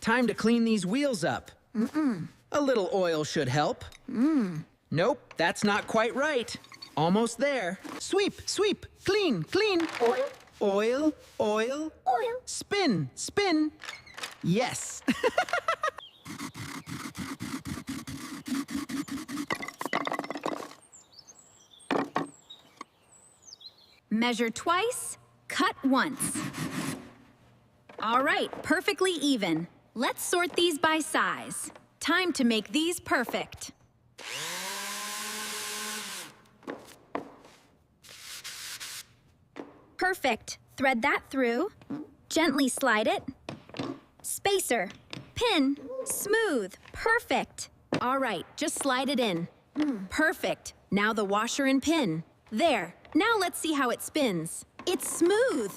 Time to clean these wheels up. A little oil should help. Nope, that's not quite right. Almost there. Sweep, sweep, clean, clean. Oil. Oil, oil. Oil. Spin, spin. Yes. Measure twice, cut once. All right, perfectly even. Let's sort these by size. Time to make these perfect. Perfect. Thread that through. Gently slide it. Spacer. Pin. Smooth. Perfect. All right, just slide it in. Perfect. Now the washer and pin. There. Now let's see how it spins. It's smooth.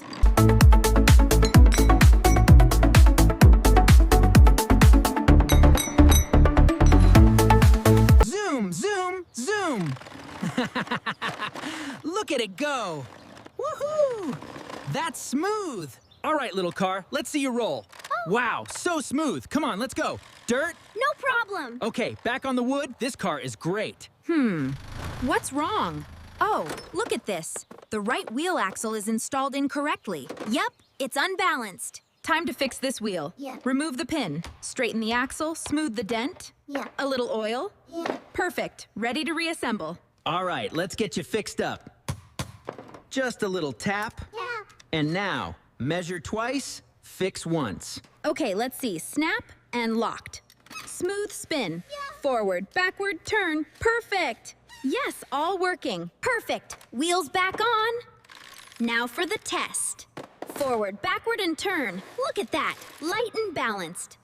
Zoom, zoom, zoom. Look at it go. Woohoo! That's smooth. All right, little car, let's see you roll. Wow, so smooth. Come on, let's go. Dirt? No problem. Okay, back on the wood. This car is great. What's wrong? Oh, look at this. The right wheel axle is installed incorrectly. Yep, it's unbalanced. Time to fix this wheel. Yeah. Remove the pin. Straighten the axle, smooth the dent. Yeah. A little oil. Yeah. Perfect. Ready to reassemble. All right, let's get you fixed up. Just a little tap. Yeah. And now, measure twice, fix once. Okay, let's see. Snap and locked. Smooth spin. Yeah. Forward, backward, turn. Perfect. Yes, all working. Perfect. Wheels back on. Now for the test. Forward, backward, and turn. Look at that. Light and balanced.